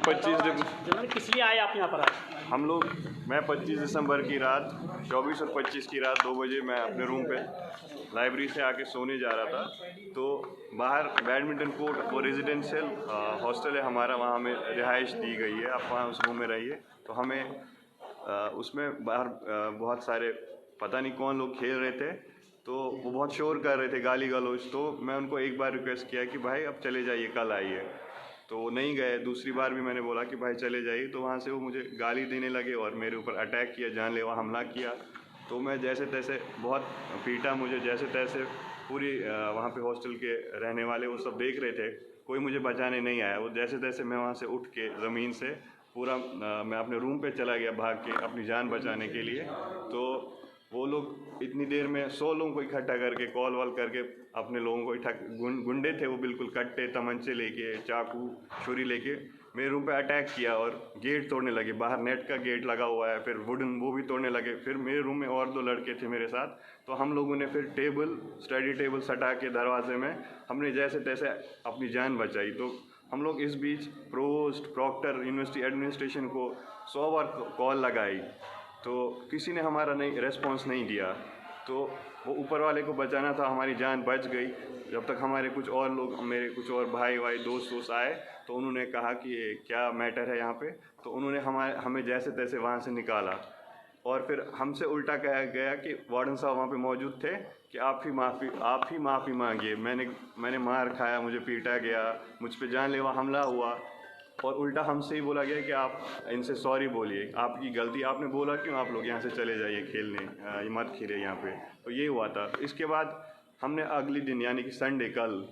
25 किस लिए आए आप यहाँ पर आज? हम लोग मैं 25 दिसंबर की रात 24 और 25 की रात 2 बजे मैं अपने रूम पे लाइब्रेरी से आके सोने जा रहा था। तो बाहर बैडमिंटन कोर्ट वो रेजिडेंशियल हॉस्टल है हमारा, वहाँ हमें रिहाइश दी गई है, आप वहाँ उस रूम में रहिए। तो हमें उसमें बाहर बहुत सारे पता नहीं कौन लोग खेल रहे थे, तो वो बहुत शोर कर रहे थे, गाली गलौज। तो मैं उनको एक बार रिक्वेस्ट किया कि भाई अब चले जाइए, कल आइए। तो वो नहीं गए। दूसरी बार भी मैंने बोला कि भाई चले जाइए, तो वहाँ से वो मुझे गाली देने लगे और मेरे ऊपर अटैक किया, जानलेवा हमला किया। तो मैं जैसे तैसे बहुत पीटा, मुझे जैसे तैसे पूरी वहाँ पे हॉस्टल के रहने वाले वो सब देख रहे थे, कोई मुझे बचाने नहीं आया। वो जैसे तैसे मैं वहाँ से उठ के ज़मीन से पूरा मैं अपने रूम पे चला गया भाग के अपनी जान बचाने के लिए। तो वो लोग इतनी देर में 100 लोगों को इकट्ठा करके कॉल वॉल करके अपने लोगों को गुंडे थे वो, बिल्कुल कट्टे तमंचे लेके, चाकू छुरी लेके मेरे रूम पे अटैक किया और गेट तोड़ने लगे। बाहर नेट का गेट लगा हुआ है, फिर वुडन वो भी तोड़ने लगे। फिर मेरे रूम में और 2 लड़के थे मेरे साथ, तो हम लोगों ने फिर स्टडी टेबल सटा के दरवाजे में हमने जैसे तैसे अपनी जान बचाई। तो हम लोग इस बीच प्रोवोस्ट प्रॉक्टर यूनिवर्सिटी एडमिनिस्ट्रेशन को 100 बार कॉल लगाई, तो किसी ने हमारा नहीं रेस्पॉन्स नहीं दिया। तो वो ऊपर वाले को बचाना था, हमारी जान बच गई। जब तक हमारे कुछ और लोग, मेरे कुछ और भाई दोस्त आए, तो उन्होंने कहा कि ये क्या मैटर है यहाँ पे। तो उन्होंने हमें जैसे तैसे वहाँ से निकाला। और फिर हमसे उल्टा कहा गया कि वार्डन साहब वहाँ पे मौजूद थे कि आप ही माफ़ी मांगिए। मैंने मार खाया, मुझे पीटा गया, मुझ पे जानलेवा हमला हुआ, और उल्टा हमसे ही बोला गया कि आप इनसे सॉरी बोलिए, आपकी गलती, आपने बोला क्यों, आप लोग यहाँ से चले जाइए खेलने, ये मत खेलिए यहाँ पे। तो ये हुआ था। इसके बाद हमने अगले दिन यानी कि संडे कल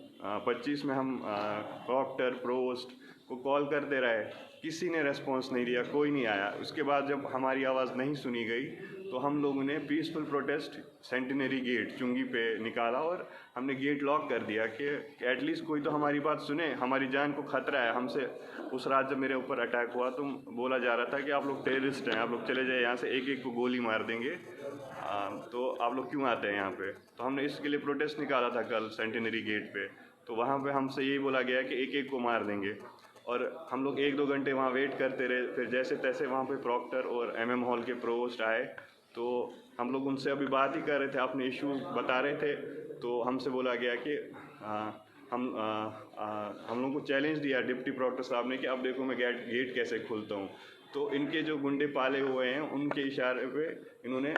25 में हम प्रॉक्टर प्रोवोस्ट को कॉल करते रहे, किसी ने रेस्पॉन्स नहीं दिया, कोई नहीं आया। उसके बाद जब हमारी आवाज़ नहीं सुनी गई, तो हम लोगों ने पीसफुल प्रोटेस्ट सेंटिनरी गेट चुंगी पे निकाला और हमने गेट लॉक कर दिया कि एटलीस्ट कोई तो हमारी बात सुने, हमारी जान को खतरा है। हमसे उस रात जब मेरे ऊपर अटैक हुआ तो बोला जा रहा था कि आप लोग टेररिस्ट हैं, आप लोग चले जाए यहाँ से, एक को गोली मार देंगे, तो आप लोग क्यों आते हैं यहाँ पे। तो हमने इसके लिए प्रोटेस्ट निकाला था कल सेंटिनरी गेट पे। तो वहाँ पे हमसे यही बोला गया कि एक को मार देंगे, और हम लोग 1-2 घंटे वहाँ वेट करते रहे। फिर जैसे तैसे वहाँ पे प्रॉक्टर और MM हॉल के प्रोवोस्ट आए, तो हम लोग उनसे अभी बात ही कर रहे थे, अपने इश्यूज बता रहे थे। तो हमसे बोला गया कि हम लोगों को चैलेंज दिया डिप्टी प्रॉक्टर साहब ने कि अब देखो मैं गेट कैसे खोलता हूँ। तो इनके जो गुंडे पाले हुए हैं उनके इशारे पे इन्होंने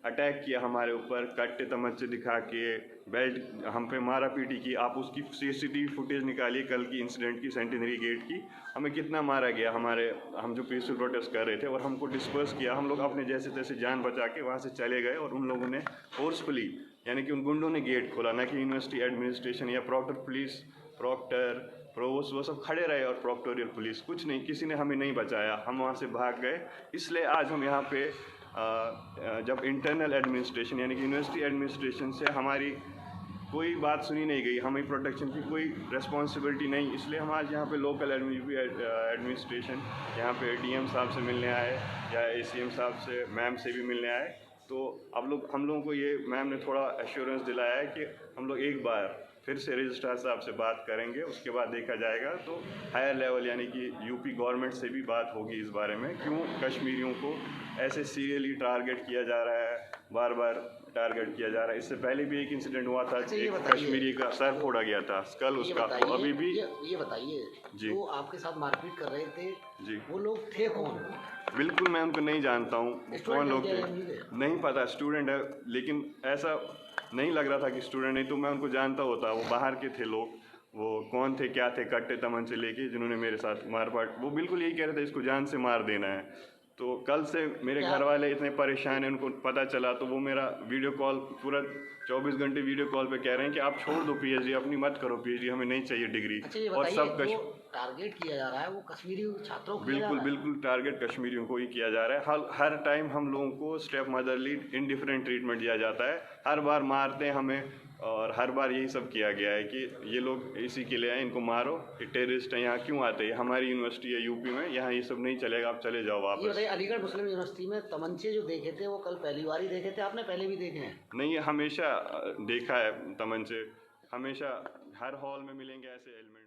अटैक किया हमारे ऊपर, कट्टे तमच्चे दिखा के, बेल्ट हम पे मारा पीटी की। आप उसकी CCTV फुटेज निकालिए कल की इंसिडेंट की, सेंटिनरी गेट की, हमें कितना मारा गया। हम जो पीसफुल प्रोटेस्ट कर रहे थे, और हमको डिस्पर्स किया। हम लोग अपने जैसे तैसे जान बचा के वहाँ से चले गए, और उन लोगों ने फोर्सफुली यानी कि उन गुंडों ने गेट खोला, ना कि यूनिवर्सिटी एडमिनिस्ट्रेशन या प्रॉक्टर प्रोवोस्ट वो सब खड़े रहे, और प्रॉक्टोरियल पुलिस कुछ नहीं, किसी ने हमें नहीं बचाया, हम वहाँ से भाग गए। इसलिए आज हम यहाँ पे जब इंटरनल एडमिनिस्ट्रेशन यानी कि यूनिवर्सिटी एडमिनिस्ट्रेशन से हमारी कोई बात सुनी नहीं गई, हमें प्रोटेक्शन की कोई रिस्पॉन्सिबिलिटी नहीं, इसलिए हम आज यहाँ पे लोकल एडमिनिस्ट्रेशन यहाँ पे DM साहब से मिलने आए, या ACM साहब से, मैम से भी मिलने आए। तो हम लोगों को ये मैम ने थोड़ा एश्योरेंस दिलाया है कि हम लोग एक बार फिर से रजिस्ट्रार साहब से बात करेंगे, उसके बाद देखा जाएगा। तो हायर लेवल यानी कि UP गवर्नमेंट से भी बात होगी इस बारे में, क्यों कश्मीरियों को ऐसे सीरियली टारगेट किया जा रहा है, बार बार टारगेट किया जा रहा है। इससे पहले भी एक इंसिडेंट हुआ था, एक कश्मीरी का सर फोड़ा गया था, स्कल उसका, तो अभी भी। ये बताइए जी, जो आपके साथ मारपीट कर रहे थे जी, वो लोग थे कौन? बिल्कुल मैं उनको नहीं जानता हूँ कौन लोग थे, नहीं पता, स्टूडेंट है, लेकिन ऐसा नहीं लग रहा था कि स्टूडेंट, नहीं तो मैं उनको जानता होता। वो बाहर के थे लोग, वो कौन थे क्या थे, कट्टे तमंचे लेके जिन्होंने मेरे साथ मारपाट, वो बिल्कुल यही कह रहे थे इसको जान से मार देना है। तो कल से मेरे घर वाले इतने परेशान हैं, उनको पता चला, तो वो मेरा वीडियो कॉल पूरा 24 घंटे वीडियो कॉल पे कह रहे हैं कि आप छोड़ दो PhD, अपनी मत करो PhD, हमें नहीं चाहिए डिग्री। अच्छा, और सब टारगेट किया जा रहा है वो कश्मीरी छात्रों को, बिल्कुल टारगेट कश्मीरियों को ही किया जा रहा है। हर टाइम हम लोगों को स्टेप मदरली इंडिफरेंट ट्रीटमेंट दिया जाता है, हर बार मारते हैं हमें, और हर बार यही सब किया गया है कि ये लोग इसी के लिए हैं, इनको मारो, ये टेररिस्ट हैं, यहाँ क्यों आते हैं, हमारी यूनिवर्सिटी है UP में, यहाँ ये सब नहीं चलेगा, आप चले जाओ वापस। अलीगढ़ मुस्लिम यूनिवर्सिटी में तमंचे जो देखे थे वो कल पहली बार ही देखे थे, आपने पहले भी देखे हैं? नहीं, हमेशा देखा है तमंचे, हमेशा हर हॉल में मिलेंगे ऐसे एलिमेंट।